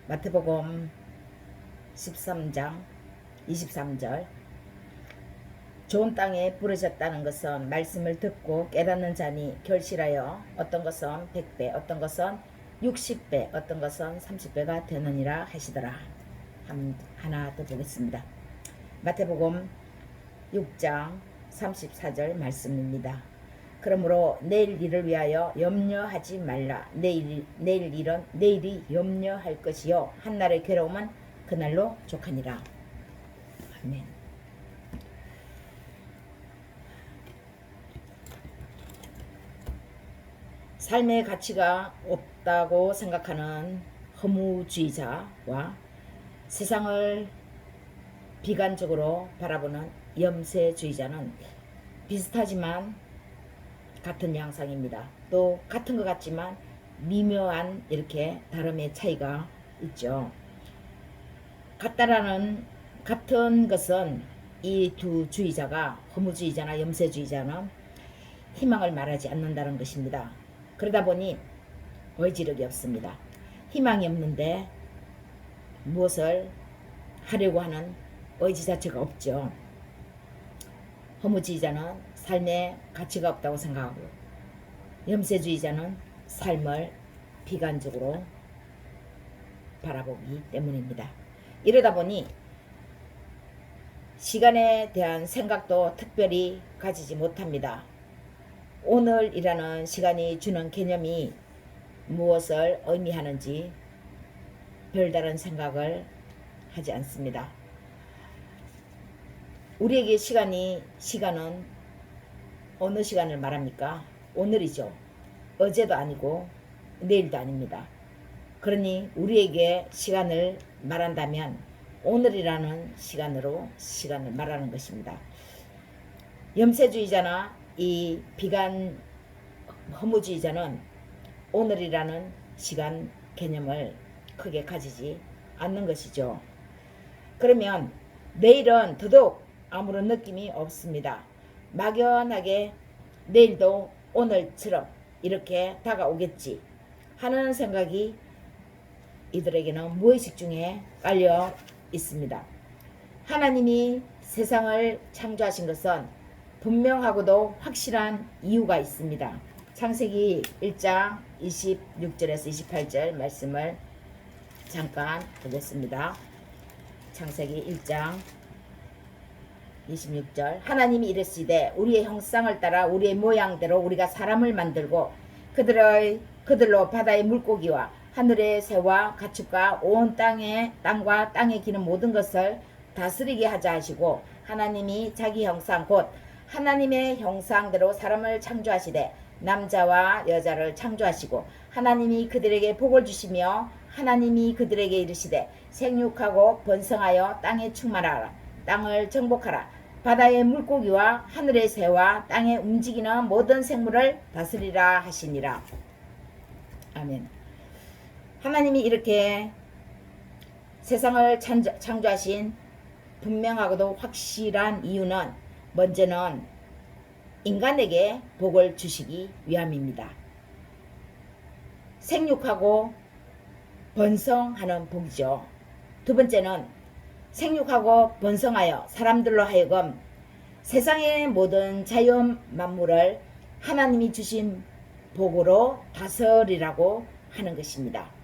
마태복음 13장 23절. 좋은 땅에 부르셨다는 것은 말씀을 듣고 깨닫는 자니 결실하여 어떤 것은 100배, 어떤 것은 60배, 어떤 것은 30배가 되느니라 하시더라. 하나 더 보겠습니다. 마태복음 6장 34절 말씀입니다. 그러므로 내일 일을 위하여 염려하지 말라. 내일 일은 내일이 염려할 것이요 한날의 괴로움은 그날로 족하니라. 아멘. 삶의 가치가 없다고 생각하는 허무주의자와 세상을 비관적으로 바라보는 염세주의자는 비슷하지만 같은 양상입니다. 또 같은 것 같지만 미묘한 이렇게 다름의 차이가 있죠. 같은 것은 이 두 주의자가, 허무주의자나 염세주의자는 희망을 말하지 않는다는 것입니다. 그러다 보니 의지력이 없습니다. 희망이 없는데 무엇을 하려고 하는 의지 자체가 없죠. 허무주의자는 삶에 가치가 없다고 생각하고, 염세주의자는 삶을 비관적으로 바라보기 때문입니다. 이러다 보니 시간에 대한 생각도 특별히 가지지 못합니다. 오늘이라는 시간이 주는 개념이 무엇을 의미하는지 별다른 생각을 하지 않습니다. 우리에게 시간은 어느 시간을 말합니까? 오늘이죠. 어제도 아니고 내일도 아닙니다. 그러니 우리에게 시간을 말한다면 오늘이라는 시간으로 시간을 말하는 것입니다. 염세주의자나 이 비관 허무주의자는 오늘이라는 시간 개념을 크게 가지지 않는 것이죠. 그러면 내일은 더더욱 아무런 느낌이 없습니다. 막연하게 내일도 오늘처럼 이렇게 다가오겠지 하는 생각이 이들에게는 무의식 중에 깔려 있습니다. 하나님이 세상을 창조하신 것은 분명하고도 확실한 이유가 있습니다. 창세기 1장 26절에서 28절 말씀을 잠깐 보겠습니다. 창세기 1장 26절. 하나님이 이르시되 우리의 형상을 따라 우리의 모양대로 우리가 사람을 만들고 그들로 바다의 물고기와 하늘의 새와 가축과 온 땅과 땅에 기는 모든 것을 다스리게 하자 하시고, 하나님이 자기 형상 곧 하나님의 형상대로 사람을 창조하시되 남자와 여자를 창조하시고, 하나님이 그들에게 복을 주시며 하나님이 그들에게 이르시되 생육하고 번성하여 땅에 충만하라. 땅을 정복하라. 바다의 물고기와 하늘의 새와 땅에 움직이는 모든 생물을 다스리라 하시니라. 아멘. 하나님이 이렇게 세상을 창조하신 분명하고도 확실한 이유는 먼저는 인간에게 복을 주시기 위함입니다. 생육하고 번성하는 복이죠. 두 번째는 생육하고 번성하여 사람들로 하여금 세상의 모든 자연 만물을 하나님이 주신 복으로 다스리라고 하는 것입니다.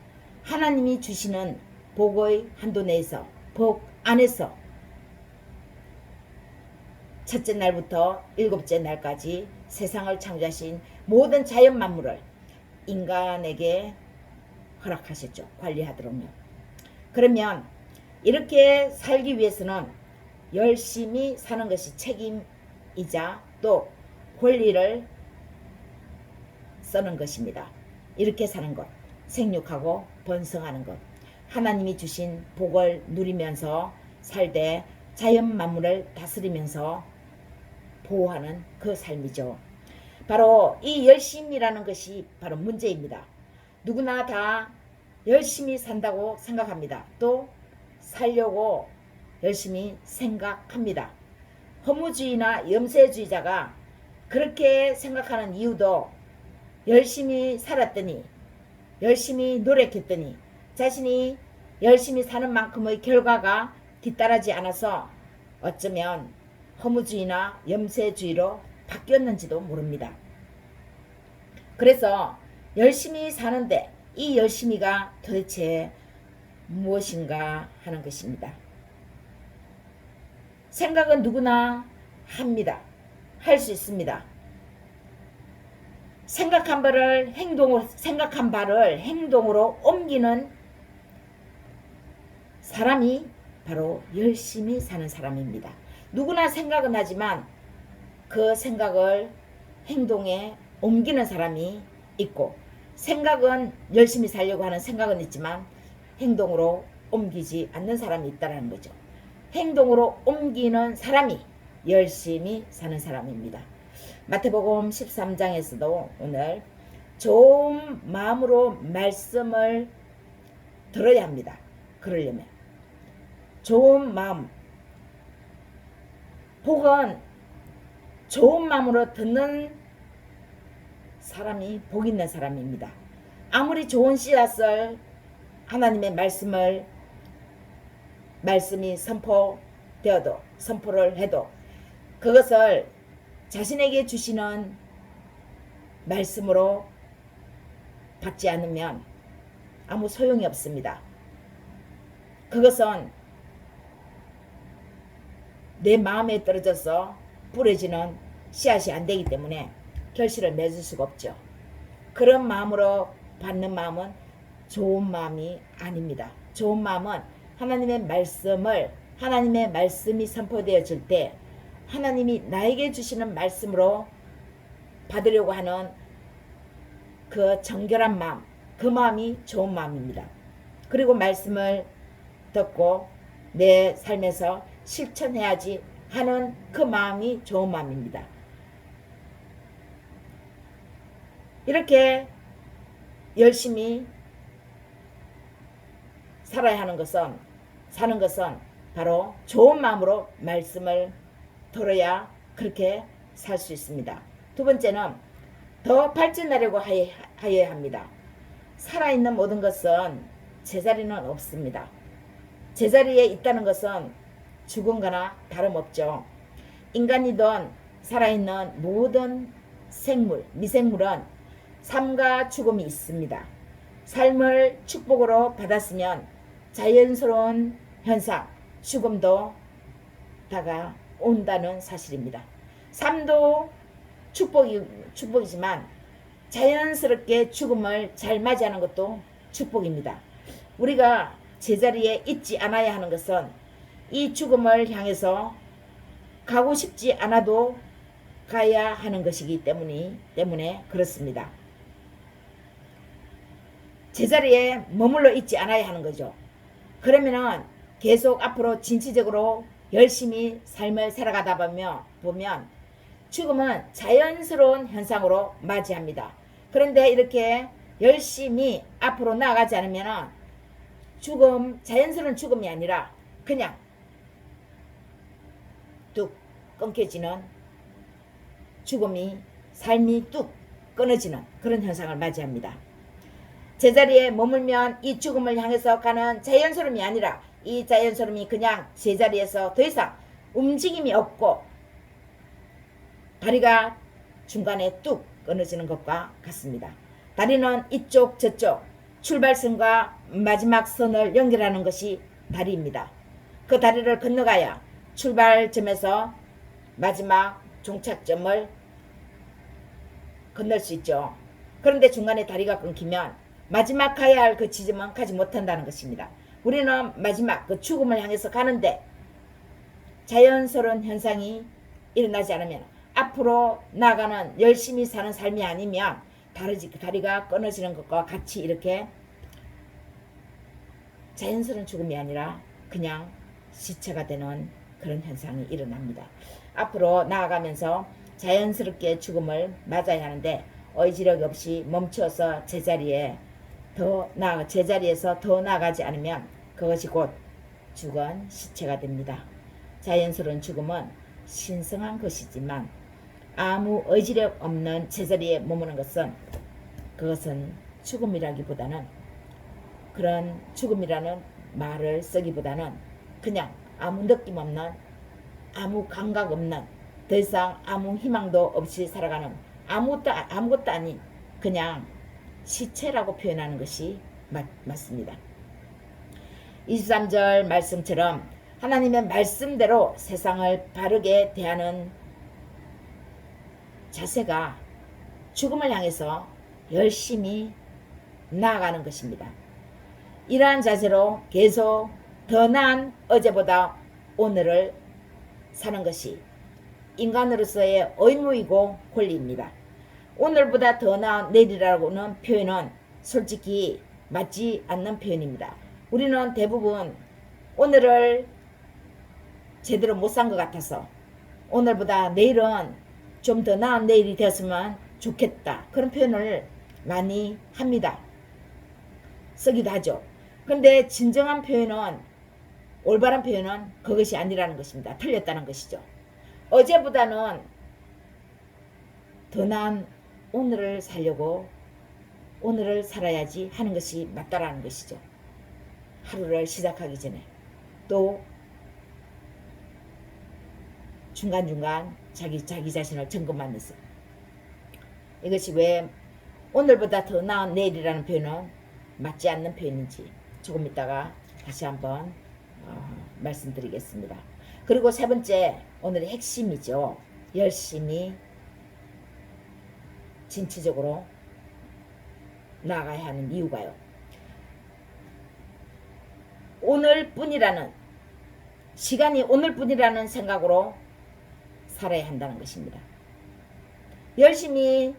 하나님이 주시는 복의 한도 내에서, 복 안에서 첫째 날부터 일곱째 날까지 세상을 창조하신 모든 자연 만물을 인간에게 허락하셨죠. 관리하도록요. 그러면 이렇게 살기 위해서는 열심히 사는 것이 책임이자 또 권리를 쓰는 것입니다. 이렇게 사는 것, 생육하고 번성하는 것, 하나님이 주신 복을 누리면서 살되 자연 만물을 다스리면서 보호하는 그 삶이죠. 바로 이 열심이라는 것이 바로 문제입니다. 누구나 다 열심히 산다고 생각합니다. 또 살려고 열심히 생각합니다. 허무주의나 염세주의자가 그렇게 생각하는 이유도 열심히 살았더니, 열심히 노력했더니 자신이 열심히 사는 만큼의 결과가 뒤따르지 않아서 어쩌면 허무주의나 염세주의로 바뀌었는지도 모릅니다. 그래서 열심히 사는데 이 열심히가 도대체 무엇인가 하는 것입니다. 생각은 누구나 합니다. 할 수 있습니다. 생각한 바를 행동으로 옮기는 사람이 바로 열심히 사는 사람입니다. 누구나 생각은 하지만 그 생각을 행동에 옮기는 사람이 있고, 생각은 열심히 살려고 하는 생각은 있지만 행동으로 옮기지 않는 사람이 있다는 거죠. 행동으로 옮기는 사람이 열심히 사는 사람입니다. 마태복음 13장에서도 오늘 좋은 마음으로 말씀을 들어야 합니다. 그러려면 좋은 마음, 복은 좋은 마음으로 듣는 사람이 복 있는 사람입니다. 아무리 좋은 씨앗을 하나님의 말씀이 선포를 해도 그것을 자신에게 주시는 말씀으로 받지 않으면 아무 소용이 없습니다. 그것은 내 마음에 떨어져서 뿌려지는 씨앗이 안 되기 때문에 결실을 맺을 수가 없죠. 그런 마음으로 받는 마음은 좋은 마음이 아닙니다. 좋은 마음은 하나님의 말씀이 선포되어질 때 하나님이 나에게 주시는 말씀으로 받으려고 하는 그 정결한 마음, 그 마음이 좋은 마음입니다. 그리고 말씀을 듣고 내 삶에서 실천해야지 하는 그 마음이 좋은 마음입니다. 이렇게 열심히 살아야 하는 것은, 사는 것은 바로 좋은 마음으로 말씀을 들어야 그렇게 살 수 있습니다. 두 번째는 더 발전하려고 하여야 합니다. 살아있는 모든 것은 제자리는 없습니다. 제자리에 있다는 것은 죽은 거나 다름없죠. 인간이든 살아있는 모든 생물, 미생물은 삶과 죽음이 있습니다. 삶을 축복으로 받았으면 자연스러운 현상, 죽음도 다가온다는 사실입니다. 삶도 축복이지만 자연스럽게 죽음을 잘 맞이하는 것도 축복입니다. 우리가 제자리에 있지 않아야 하는 것은 이 죽음을 향해서 가고 싶지 않아도 가야 하는 것이기 때문에 그렇습니다. 제자리에 머물러 있지 않아야 하는 거죠. 그러면은 계속 앞으로 진취적으로 열심히 삶을 살아가다 보면 죽음은 자연스러운 현상으로 맞이합니다. 그런데 이렇게 열심히 앞으로 나아가지 않으면 자연스러운 죽음이 아니라 그냥 뚝 끊겨지는 삶이 뚝 끊어지는 그런 현상을 맞이합니다. 제자리에 머물면 이 죽음을 향해서 가는 자연스러움이 아니라 이 자연스러움이 그냥 제자리에서 더 이상 움직임이 없고 다리가 중간에 뚝 끊어지는 것과 같습니다. 다리는 이쪽 저쪽 출발선과 마지막 선을 연결하는 것이 다리입니다. 그 다리를 건너가야 출발점에서 마지막 종착점을 건널 수 있죠. 그런데 중간에 다리가 끊기면 마지막 가야 할 그 지점은 가지 못한다는 것입니다. 우리는 마지막 그 죽음을 향해서 가는데 자연스러운 현상이 일어나지 않으면 앞으로 나가는 열심히 사는 삶이 아니면 다리가 끊어지는 것과 같이 이렇게 자연스러운 죽음이 아니라 그냥 시체가 되는 그런 현상이 일어납니다. 앞으로 나아가면서 자연스럽게 죽음을 맞아야 하는데 의지력 없이 멈춰서 제자리에서 더 나아가지 않으면 그것이 곧 죽은 시체가 됩니다. 자연스러운 죽음은 신성한 것이지만 아무 의지력 없는 제자리에 머무는 그것은 죽음이라기보다는 그런 죽음이라는 말을 쓰기보다는 그냥 아무 느낌 없는, 아무 감각 없는, 더 이상 아무 희망도 없이 살아가는 아무것도 아닌 그냥 시체라고 표현하는 것이 맞습니다. 23절 말씀처럼 하나님의 말씀대로 세상을 바르게 대하는 자세가 죽음을 향해서 열심히 나아가는 것입니다. 이러한 자세로 계속 더 나은 어제보다 오늘을 사는 것이 인간으로서의 의무이고 권리입니다. 오늘보다 더 나은 내일이라고는 표현은 솔직히 맞지 않는 표현입니다. 우리는 대부분 오늘을 제대로 못 산 것 같아서 오늘보다 내일은 좀 더 나은 내일이 되었으면 좋겠다, 그런 표현을 많이 합니다. 쓰기도 하죠. 그런데 진정한 표현은, 올바른 표현은 그것이 아니라는 것입니다. 틀렸다는 것이죠. 어제보다는 더 나은 오늘을 살려고 오늘을 살아야지 하는 것이 맞다라는 것이죠. 하루를 시작하기 전에 또 중간중간 자기 자신을 점검하면서, 이것이 왜 오늘보다 더 나은 내일이라는 표현은 맞지 않는 표현인지 조금 이따가 다시 한번 말씀드리겠습니다. 그리고 세 번째, 오늘의 핵심이죠. 열심히 진취적으로 나아가야 하는 이유가요, 오늘뿐이라는, 시간이 오늘뿐이라는 생각으로 살아야 한다는 것입니다. 열심히는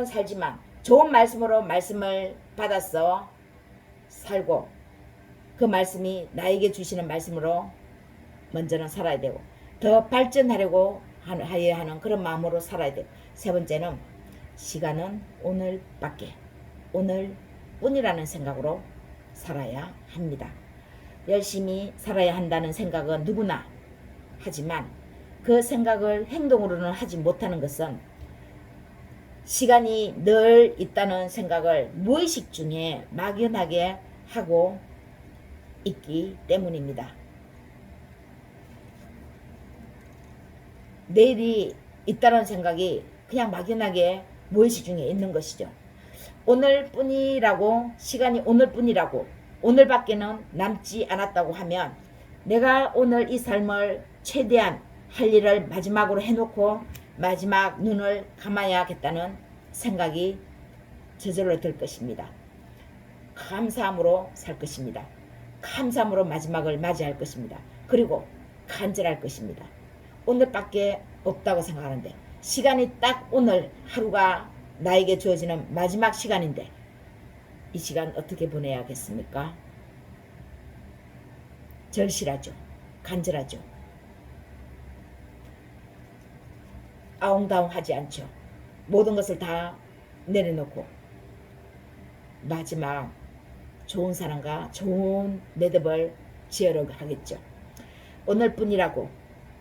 살지만 좋은 말씀으로 말씀을 받아서 살고, 그 말씀이 나에게 주시는 말씀으로 먼저는 살아야 되고, 더 발전하려고 하여야 하는 그런 마음으로 살아야 돼요. 세 번째는 시간은 오늘밖에, 오늘뿐이라는 생각으로 살아야 합니다. 열심히 살아야 한다는 생각은 누구나 하지만 그 생각을 행동으로는 하지 못하는 것은 시간이 늘 있다는 생각을 무의식 중에 막연하게 하고 있기 때문입니다. 내일이 있다는 생각이 그냥 막연하게 무의식 중에 있는 것이죠. 오늘뿐이라고, 시간이 오늘뿐이라고, 오늘밖에는 남지 않았다고 하면 내가 오늘 이 삶을 최대한 할 일을 마지막으로 해놓고 마지막 눈을 감아야겠다는 생각이 저절로 들 것입니다. 감사함으로 살 것입니다. 감사함으로 마지막을 맞이할 것입니다. 그리고 간절할 것입니다. 오늘밖에 없다고 생각하는데, 시간이 딱 오늘 하루가 나에게 주어지는 마지막 시간인데 이 시간 어떻게 보내야겠습니까? 절실하죠. 간절하죠. 아웅다웅하지 않죠. 모든 것을 다 내려놓고 마지막 좋은 사람과 좋은 매듭을 지으려고 하겠죠. 오늘뿐이라고,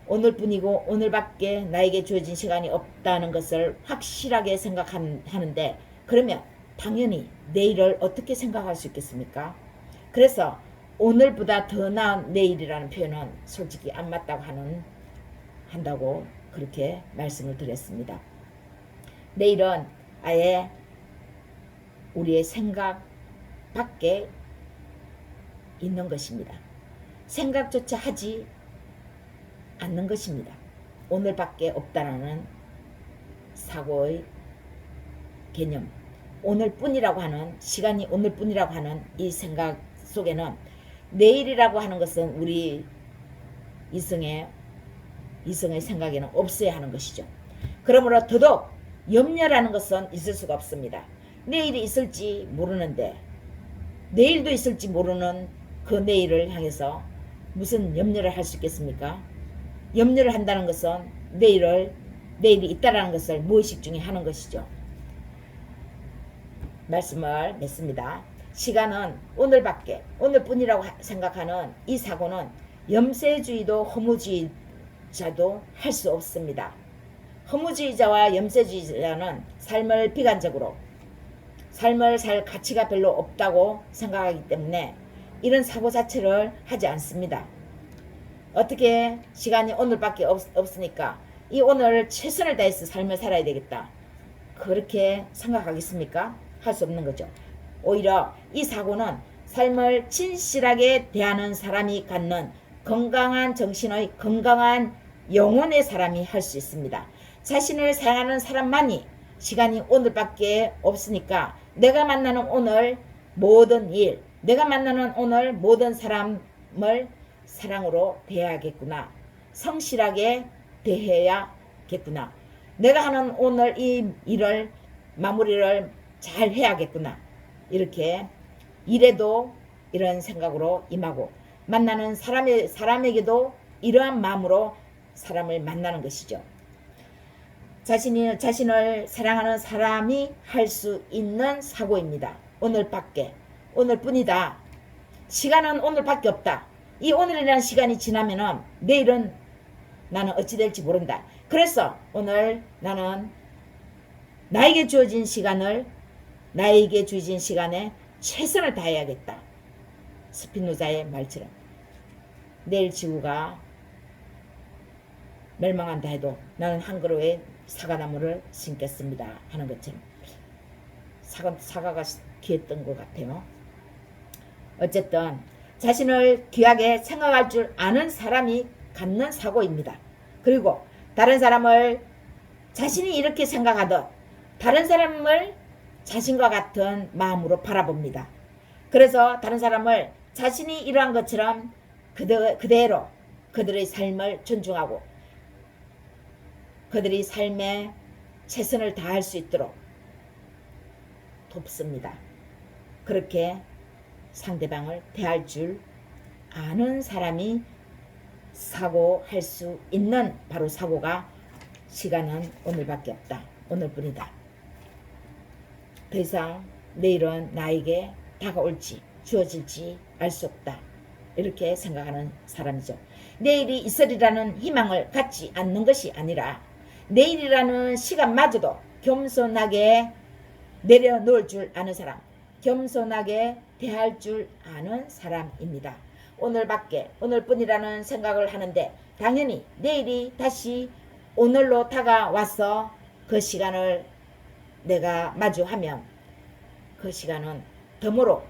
오늘뿐이고 오늘밖에 나에게 주어진 시간이 없다는 것을 확실하게 생각하는데, 그러면 당연히 내일을 어떻게 생각할 수 있겠습니까? 그래서 오늘보다 더 나은 내일이라는 표현은 솔직히 안 맞다고 한다고 그렇게 말씀을 드렸습니다. 내일은 아예 우리의 생각 밖에 있는 것입니다. 생각조차 하지 않는 것입니다. 오늘밖에 없다라는 사고의 개념, 오늘뿐이라고 하는, 시간이 오늘뿐이라고 하는 이 생각 속에는 내일이라고 하는 것은 우리 이성의 생각에는 없어야 하는 것이죠. 그러므로 더더욱 염려라는 것은 있을 수가 없습니다. 내일이 있을지 모르는데, 내일도 있을지 모르는 그 내일을 향해서 무슨 염려를 할 수 있겠습니까? 염려를 한다는 것은 내일이 있다라는 것을 무의식 중에 하는 것이죠. 말씀을 맺습니다. 시간은 오늘밖에, 오늘뿐이라고 생각하는 이 사고는 염세주의도 허무주의자도 할 수 없습니다. 허무주의자와 염세주의자는 삶을 비관적으로, 삶을 살 가치가 별로 없다고 생각하기 때문에 이런 사고 자체를 하지 않습니다. 어떻게 시간이 오늘밖에 없으니까 이 오늘 최선을 다해서 삶을 살아야 되겠다. 그렇게 생각하겠습니까? 할 수 없는 거죠. 오히려 이 사고는 삶을 진실하게 대하는 사람이 갖는 건강한 정신의 건강한 영혼의 사람이 할 수 있습니다. 자신을 사랑하는 사람만이 시간이 오늘밖에 없으니까 내가 만나는 오늘 모든 일, 내가 만나는 오늘 모든 사람을 사랑으로 대해야겠구나. 성실하게 대해야겠구나. 내가 하는 오늘 이 일을 마무리를 잘 해야겠구나. 이렇게 일에도 이런 생각으로 임하고 만나는 사람에게도 이러한 마음으로 사람을 만나는 것이죠. 자신을 사랑하는 사람이 할 수 있는 사고입니다. 오늘뿐이다. 시간은 오늘밖에 없다. 이 오늘이라는 시간이 지나면은 내일은 나는 어찌 될지 모른다. 그래서 오늘 나는 나에게 주어진 시간에 최선을 다해야겠다. 스피노자의 말처럼 내일 지구가 멸망한다 해도 나는 한 그루의 사과나무를 심겠습니다 하는 것처럼 사과가 귀했던 것 같아요. 어쨌든 자신을 귀하게 생각할 줄 아는 사람이 갖는 사고입니다. 그리고 다른 사람을 자신이 이렇게 생각하듯 다른 사람을 자신과 같은 마음으로 바라봅니다. 그래서 다른 사람을 자신이 이러한 것처럼 그대로 그들의 삶을 존중하고 그들이 삶에 최선을 다할 수 있도록 돕습니다. 그렇게 상대방을 대할 줄 아는 사람이 사고할 수 있는 바로 사고가 시간은 오늘밖에 없다. 오늘뿐이다. 더 이상 내일은 나에게 다가올지 주어질지 알 수 없다. 이렇게 생각하는 사람이죠. 내일이 있으리라는 희망을 갖지 않는 것이 아니라 내일이라는 시간마저도 겸손하게 내려놓을 줄 아는 사람, 겸손하게 대할 줄 아는 사람입니다. 오늘뿐이라는 생각을 하는데 당연히 내일이 다시 오늘로 다가와서 그 시간을 내가 마주하면 그 시간은 덤으로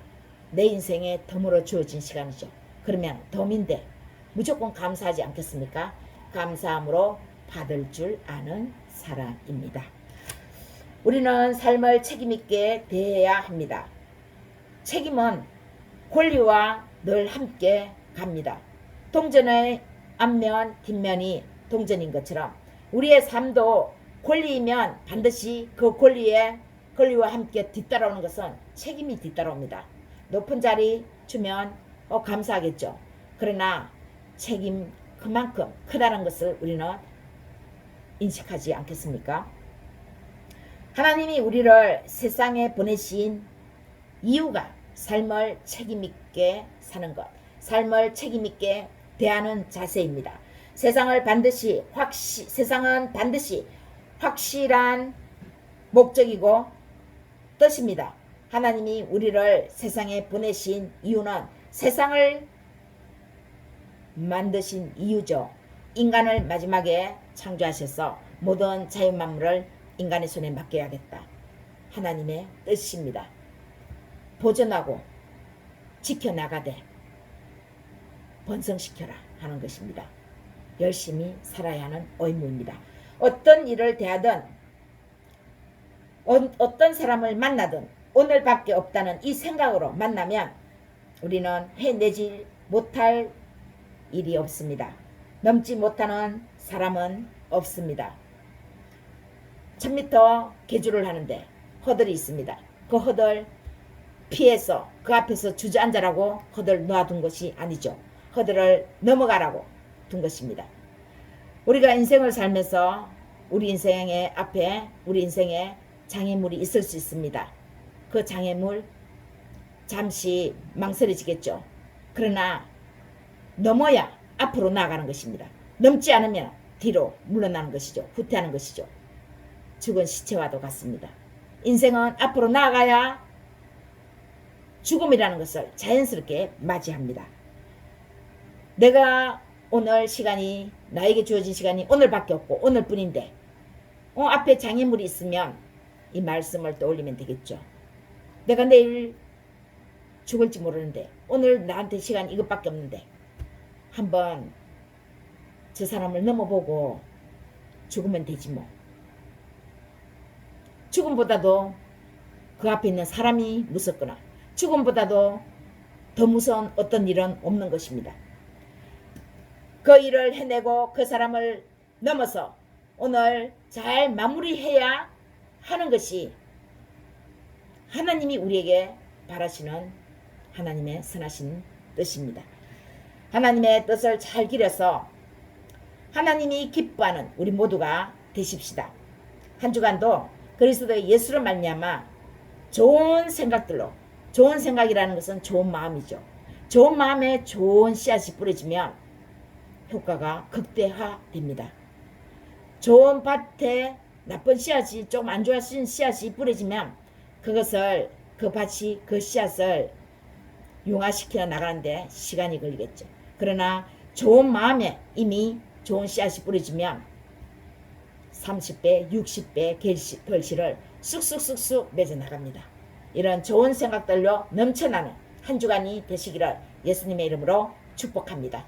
내 인생에 덤으로 주어진 시간이죠. 그러면 덤인데 무조건 감사하지 않겠습니까? 감사함으로 받을 줄 아는 사람입니다. 우리는 삶을 책임있게 대해야 합니다. 책임은 권리와 늘 함께 갑니다. 동전의 앞면 뒷면이 동전인 것처럼 우리의 삶도 권리이면 반드시 그 권리와 함께 뒤따라오는 것은 책임이 뒤따라옵니다. 높은 자리 주면 감사하겠죠. 그러나 책임 그만큼 크다는 것을 우리는 인식하지 않겠습니까? 하나님이 우리를 세상에 보내신 이유가 삶을 책임있게 사는 것, 삶을 책임있게 대하는 자세입니다. 세상은 반드시 확실한 목적이고 뜻입니다. 하나님이 우리를 세상에 보내신 이유는 세상을 만드신 이유죠. 인간을 마지막에 창조하셔서 모든 자연만물을 인간의 손에 맡겨야겠다. 하나님의 뜻입니다. 보존하고 지켜나가되 번성시켜라 하는 것입니다. 열심히 살아야 하는 의무입니다. 어떤 일을 대하든 어떤 사람을 만나든 오늘밖에 없다는 이 생각으로 만나면 우리는 해내지 못할 일이 없습니다. 넘지 못하는 사람은 없습니다. 1000m 계주를 하는데 허들이 있습니다. 그 허들 피해서 그 앞에서 주저앉으라고 허들 놓아둔 것이 아니죠. 허들을 넘어가라고 둔 것입니다. 우리가 인생을 살면서 우리 인생의 앞에 우리 인생에 장애물이 있을 수 있습니다. 그 장애물 잠시 망설여지겠죠. 그러나 넘어야 앞으로 나아가는 것입니다. 넘지 않으면 뒤로 물러나는 것이죠. 후퇴하는 것이죠. 죽은 시체와도 같습니다. 인생은 앞으로 나아가야 죽음이라는 것을 자연스럽게 맞이합니다. 내가 오늘 시간이 나에게 주어진 시간이 오늘밖에 없고 오늘뿐인데 앞에 장애물이 있으면 이 말씀을 떠올리면 되겠죠. 내가 내일 죽을지 모르는데 오늘 나한테 시간 이것밖에 없는데 한번 저 사람을 넘어보고 죽으면 되지 뭐. 죽음보다도 그 앞에 있는 사람이 무섭거나 죽음보다도 더 무서운 어떤 일은 없는 것입니다. 그 일을 해내고 그 사람을 넘어서 오늘 잘 마무리해야 하는 것이 하나님이 우리에게 바라시는 하나님의 선하신 뜻입니다. 하나님의 뜻을 잘 기려서 하나님이 기뻐하는 우리 모두가 되십시다. 한 주간도 그리스도의 예수로 말미암아 좋은 생각들로, 좋은 생각이라는 것은 좋은 마음이죠. 좋은 마음에 좋은 씨앗이 뿌려지면 효과가 극대화됩니다. 좋은 밭에 나쁜 씨앗이 좀 안 좋아진 씨앗이 뿌려지면 그것을 그 밭이 그 씨앗을 융화시켜 나가는데 시간이 걸리겠죠. 그러나 좋은 마음에 이미 좋은 씨앗이 뿌려지면 30배, 60배 결실을 쑥쑥쑥쑥 맺어 나갑니다. 이런 좋은 생각들로 넘쳐나는 한 주간이 되시기를 예수님의 이름으로 축복합니다.